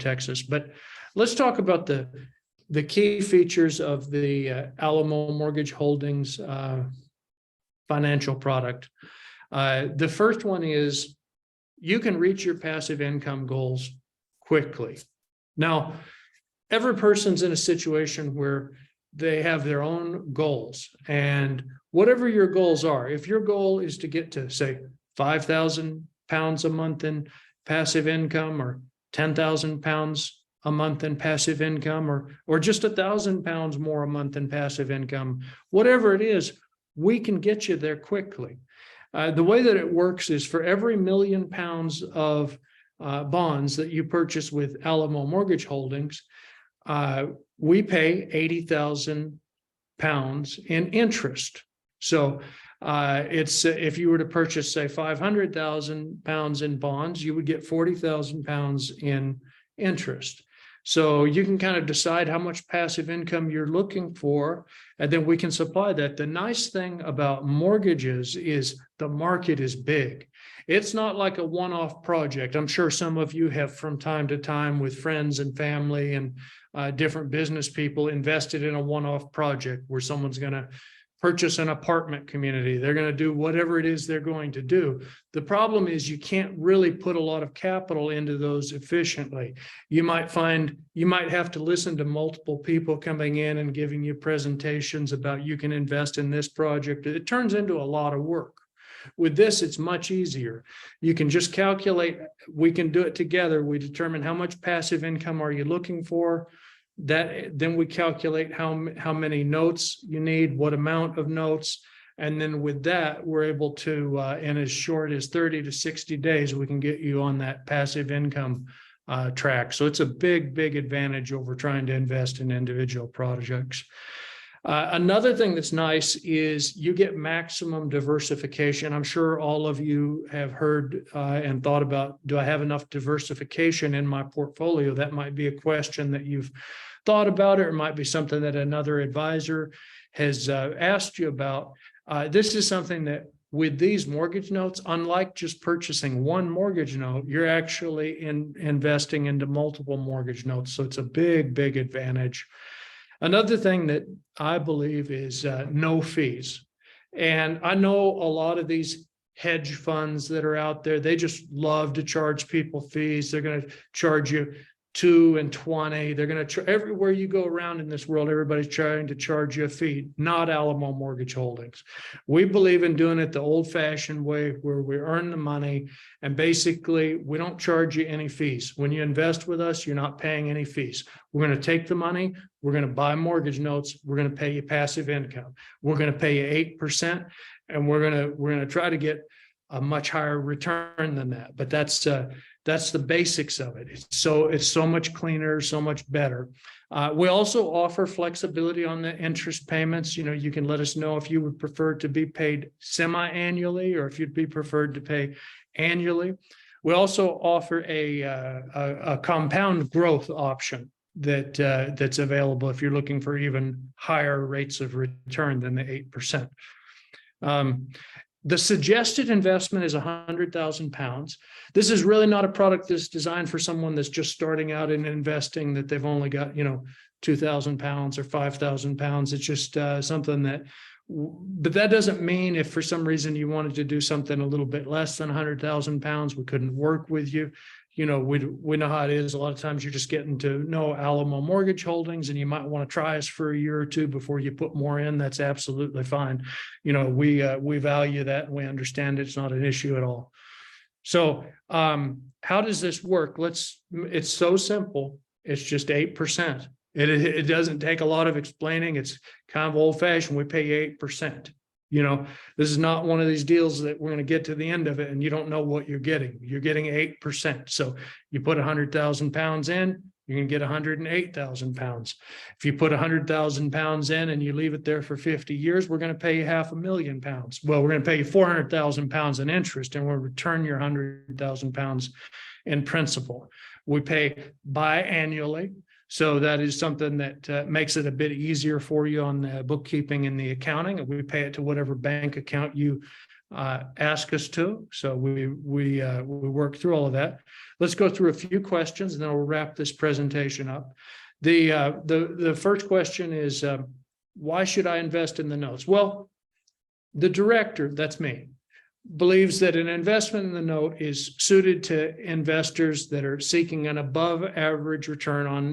Texas. But let's talk about the key features of the Alamo Mortgage Holdings financial product. The first one is you can reach your passive income goals quickly. Now, every person's in a situation where they have their own goals, and whatever your goals are, if your goal is to get to, say, 5,000 pounds a month in passive income, or 10,000 pounds a month in passive income, or just 1,000 pounds more a month in passive income, whatever it is, we can get you there quickly. The way that it works is for every £1,000,000 of bonds that you purchase with Alamo Mortgage Holdings, we pay 80,000 pounds in interest. So it's if you were to purchase, say, 500,000 pounds in bonds, you would get 40,000 pounds in interest. So you can kind of decide how much passive income you're looking for, and then we can supply that. The nice thing about mortgages is the market is big. It's not like a one-off project. I'm sure some of you have, from time to time, with friends and family and different business people, invested in a one-off project where someone's going to purchase an apartment community. They're going to do whatever it is they're going to do. The problem is you can't really put a lot of capital into those efficiently. You might have to listen to multiple people coming in and giving you presentations about you can invest in this project. It turns into a lot of work. With this, it's much easier. You can just calculate, we can do it together. We determine how much passive income are you looking for. Then we calculate how many notes you need, what amount of notes. And then with that, we're able to, in as short as 30 to 60 days, we can get you on that passive income track. So it's a big, big advantage over trying to invest in individual projects. Another thing that's nice is you get maximum diversification. I'm sure all of you have heard and thought about, do I have enough diversification in my portfolio? That might be a question that you've thought about, or it might be something that another advisor has asked you about. This is something that with these mortgage notes, unlike just purchasing one mortgage note, you're actually investing into multiple mortgage notes. So it's a big, big advantage. Another thing that I believe is no fees. And I know a lot of these hedge funds that are out there, they just love to charge people fees. They're going to charge you 2 and 20. They're going to, everywhere you go around in this world, everybody's trying to charge you a fee. Not Alamo Mortgage Holdings. We believe in doing it the old-fashioned way, where we earn the money, and basically we don't charge you any fees. When you invest with us, you're not paying any fees. We're going to take the money, we're going to buy mortgage notes, we're going to pay you passive income. We're going to pay you 8%, and we're going to try to get a much higher return than that. But that's the basics of it. It's so much cleaner, so much better. We also offer flexibility on the interest payments. You know, you can let us know if you would prefer to be paid semi-annually, or if you'd be preferred to pay annually. We also offer a compound growth option that's available if you're looking for even higher rates of return than the 8%. The suggested investment is 100,000 pounds. This is really not a product that's designed for someone that's just starting out in investing, that they've only got, 2,000 pounds or 5,000 pounds. It's just something that, but that doesn't mean if for some reason you wanted to do something a little bit less than 100,000 pounds, we couldn't work with you. We know how it is. A lot of times you're just getting to know Alamo Mortgage Holdings, and you might want to try us for a year or two before you put more in. That's absolutely fine. We value that, and we understand it's not an issue at all. So how does this work? It's so simple. It's just 8%. It doesn't take a lot of explaining. It's kind of old fashioned. We pay 8%. This is not one of these deals that we're going to get to the end of it and you don't know what you're getting. You're getting 8%. So you put 100,000 pounds in, you're going to get 108,000 pounds. If you put 100,000 pounds in and you leave it there for 50 years, we're going to pay you £500,000 pounds. Well, we're going to pay you 400,000 pounds in interest, and we'll return your 100,000 pounds in principal. We pay biannually. So that is something that makes it a bit easier for you on the bookkeeping and the accounting. And we pay it to whatever bank account you ask us to. So we work through all of that. Let's go through a few questions, and then we'll wrap this presentation up. The first question is, why should I invest in the notes? Well, the director, that's me, believes that an investment in the note is suited to investors that are seeking an above average return on